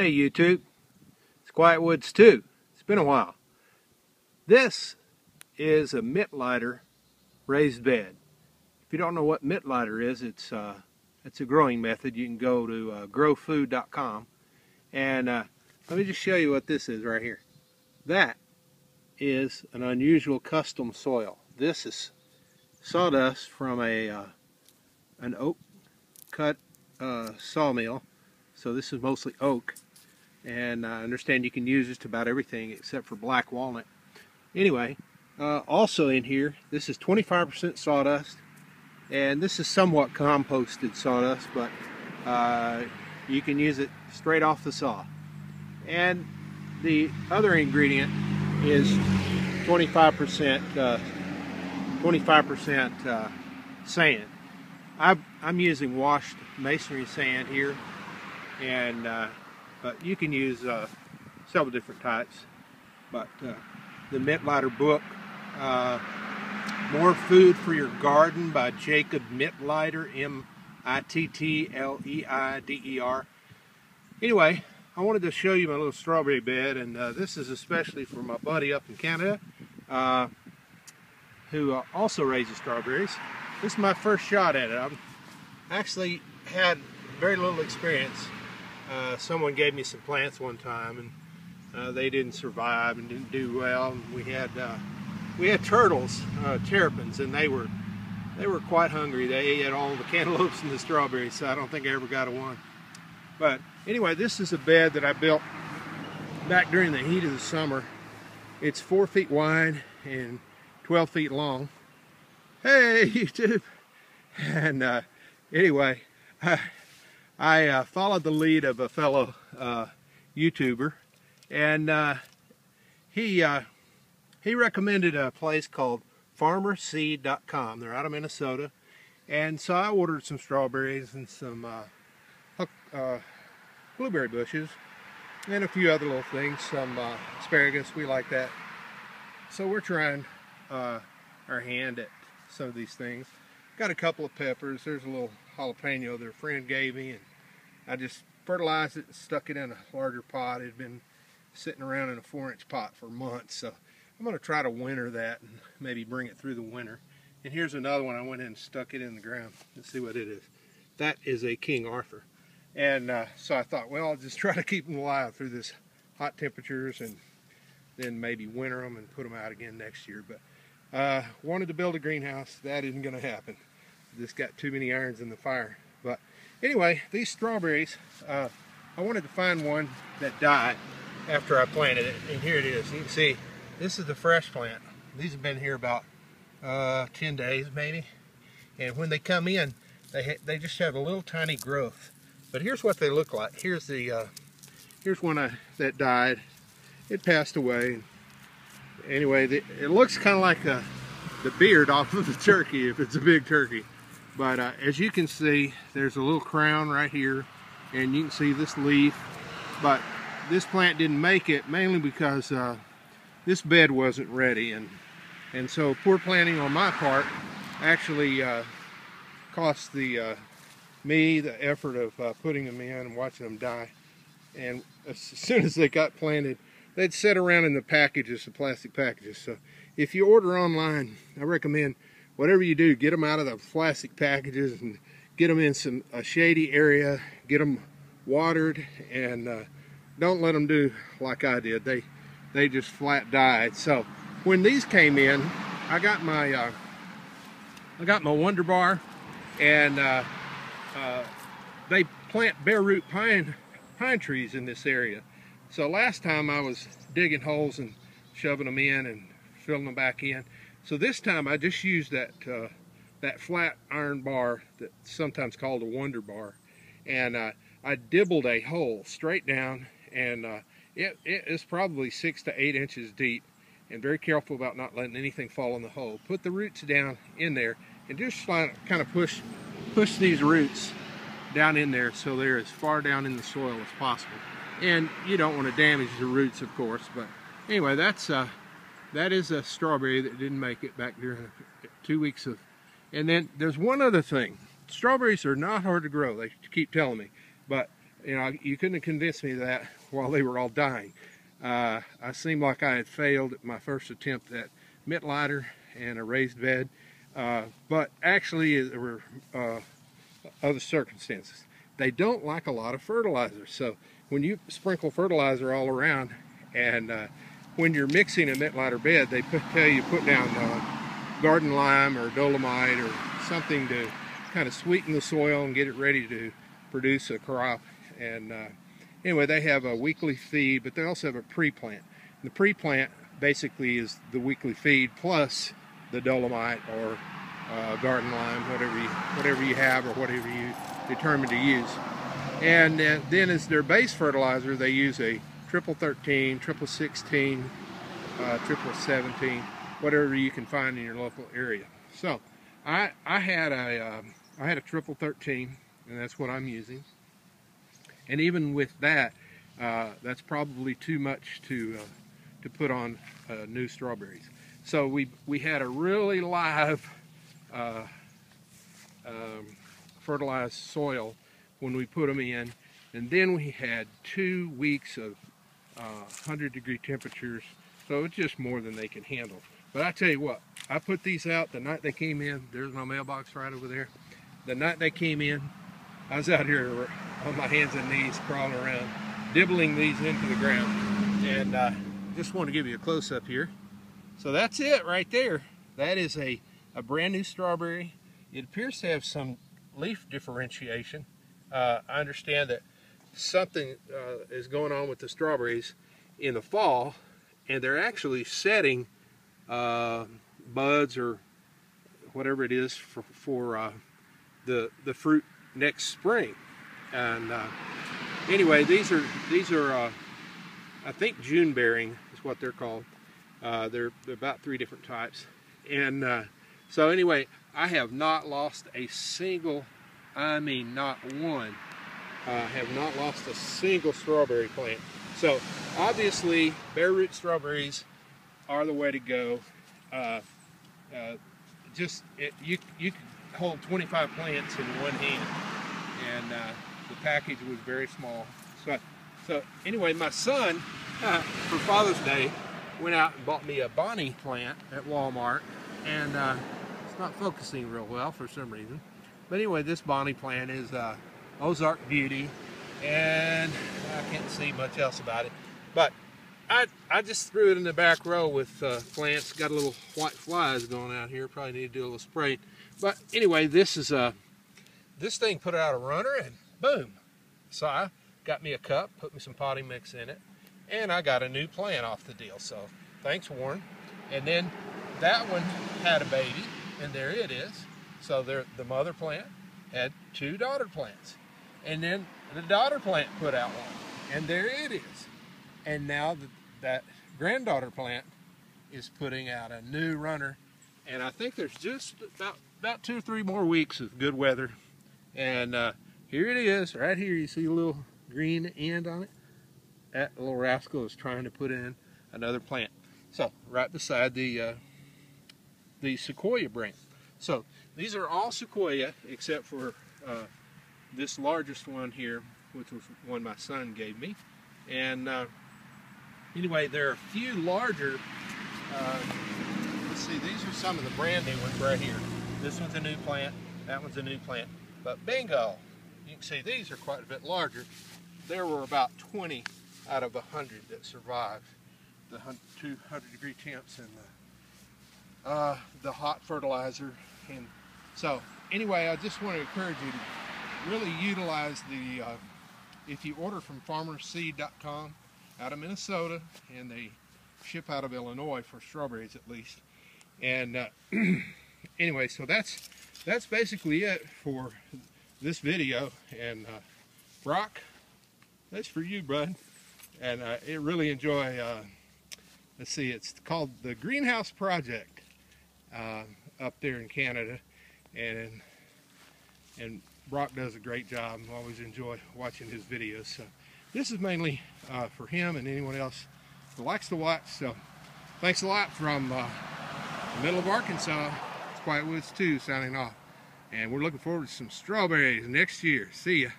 Hey YouTube, it's Quiet Woods 2. It's been a while. This is a Mittleider raised bed. If you don't know what Mittleider is, it's a growing method. You can go to growfood.com and let me just show you what this is right here. That is an unusual custom soil. This is sawdust from an oak cut sawmill. So this is mostly oak, and I understand you can use just about everything except for black walnut. Anyway, also in here, this is 25% sawdust, and this is somewhat composted sawdust, but you can use it straight off the saw. And the other ingredient is 25% sand. I'm using washed masonry sand here. And but you can use several different types. But the Mittleider book, More Food for Your Garden by Jacob Mittleider, M-I-T-T-L-E-I-D-E-R. Anyway, I wanted to show you my little strawberry bed, and this is especially for my buddy up in Canada who also raises strawberries. This is my first shot at it. I've actually had very little experience. Someone gave me some plants one time, and they didn't survive and didn't do well. And we had turtles, terrapins, and they were quite hungry. They ate all the cantaloupes and the strawberries, so I don't think I ever got a one. But anyway, this is a bed that I built back during the heat of the summer. It's 4 feet wide and 12 feet long. Hey YouTube! And anyway, I followed the lead of a fellow YouTuber, and he recommended a place called farmerseed.com. They're out of Minnesota, and so I ordered some strawberries and some blueberry bushes and a few other little things, some asparagus. We like that. So we're trying our hand at some of these things. Got a couple of peppers. There's a little jalapeno that a friend gave me, and I just fertilized it and stuck it in a larger pot. It had been sitting around in a 4-inch pot for months, so I'm going to try to winter that and maybe bring it through the winter. And here's another one. I went in and stuck it in the ground. Let's see what it is. That is a King Arthur. And so I thought, well, I'll just try to keep them alive through this hot temperatures, and then maybe winter them and put them out again next year. But wanted to build a greenhouse. That isn't going to happen. Just got too many irons in the fire. But anyway, these strawberries, I wanted to find one that died after I planted it, and here it is. You can see this is the fresh plant. These have been here about 10 days maybe, and when they come in, they just have a little tiny growth. But here's what they look like. Here's the here's one that died. It passed away. Anyway, it looks kind of like the beard off of the turkey if it's a big turkey. But as you can see, there's a little crown right here, and you can see this leaf. But this plant didn't make it mainly because this bed wasn't ready, and so poor planting on my part actually cost me the effort of putting them in and watching them die. And as soon as they got planted, they'd sit around in the packages, the plastic packages. So if you order online, I recommend whatever you do, get them out of the plastic packages and get them in a shady area, get them watered, and don't let them do like I did. They just flat died. So when these came in, I got my Wonder Bar, and they plant bare root pine trees in this area. So last time I was digging holes and shoving them in and filling them back in. So this time I just used that flat iron bar that's sometimes called a Wonder Bar, and I dibbled a hole straight down, and it is probably 6 to 8 inches deep, and very careful about not letting anything fall in the hole. Put the roots down in there and just kind of push these roots down in there so they're as far down in the soil as possible. And you don't want to damage the roots, of course. But anyway, that is a strawberry that didn't make it back during 2 weeks of. And then there's one other thing. Strawberries are not hard to grow. They keep telling me, but you know, you couldn't have convinced me of that while they were all dying. I seemed like I had failed at my first attempt at Mittleider and a raised bed, but actually there were other circumstances. They don't like a lot of fertilizer, so when you sprinkle fertilizer all around, and when you're mixing a Mittleider bed, they tell you put down garden lime or dolomite or something to kind of sweeten the soil and get it ready to produce a crop. And anyway, they have a weekly feed, but they also have a pre-plant. The pre-plant basically is the weekly feed plus the dolomite or garden lime, whatever you have or whatever you determine to use. And then as their base fertilizer, they use a triple 13, triple 16, triple 17, whatever you can find in your local area. So I had a triple 13, and that's what I'm using. And even with that, that's probably too much to put on new strawberries. So we had a really live fertilized soil when we put them in, and then we had 2 weeks of 100-degree temperatures, so it's just more than they can handle. But I tell you what, I put these out the night they came in. There's my mailbox right over there. The night they came in, I was out here on my hands and knees crawling around, dibbling these into the ground. And just want to give you a close-up here. So that's it right there. That is a brand new strawberry. It appears to have some leaf differentiation. I understand that something is going on with the strawberries in the fall, and they're actually setting buds or whatever it is for the fruit next spring. And anyway, these are I think June bearing is what they're called. They're about 3 different types. And so anyway, I have not lost a single, I mean not one, have not lost a single strawberry plant. So obviously bare root strawberries are the way to go. You could hold 25 plants in one hand, and the package was very small. So anyway, my son for Father's Day went out and bought me a Bonnie plant at Walmart, and it's not focusing real well for some reason. But anyway, this Bonnie plant is Ozark Beauty, and I can't see much else about it. But I just threw it in the back row with plants. Got a little white flies going out here. Probably need to do a little spray. But anyway, this thing put out a runner, and boom. So I got me a cup, put me some potting mix in it, and I got a new plant off the deal. So thanks, Warren. And then that one had a baby, and there it is. So the mother plant had 2 daughter plants. And then the daughter plant put out one, and there it is. And now that granddaughter plant is putting out a new runner, and I think there's just about 2 or 3 more weeks of good weather. And here it is, right here. You see a little green end on it? That little rascal is trying to put in another plant. So right beside the sequoia branch. So these are all sequoia except for this largest one here, which was one my son gave me. And anyway, there are a few larger. Let's see, these are some of the brand new ones right here. This one's a new plant, that one's a new plant. But bingo, you can see these are quite a bit larger. There were about 20 out of 100 that survived the 200-degree temps and the hot fertilizer. And so anyway, I just want to encourage you to really utilize the, if you order from farmerseed.com out of Minnesota, and they ship out of Illinois for strawberries at least. And anyway, so that's basically it for this video. And Brock, that's for you, bud. And I really enjoy, let's see, it's called the Greenhouse Project up there in Canada. And Brock does a great job. I always enjoy watching his videos. So this is mainly for him and anyone else who likes to watch. So thanks a lot from the middle of Arkansas. It's Quiet Woods 2 signing off. And we're looking forward to some strawberries next year. See ya.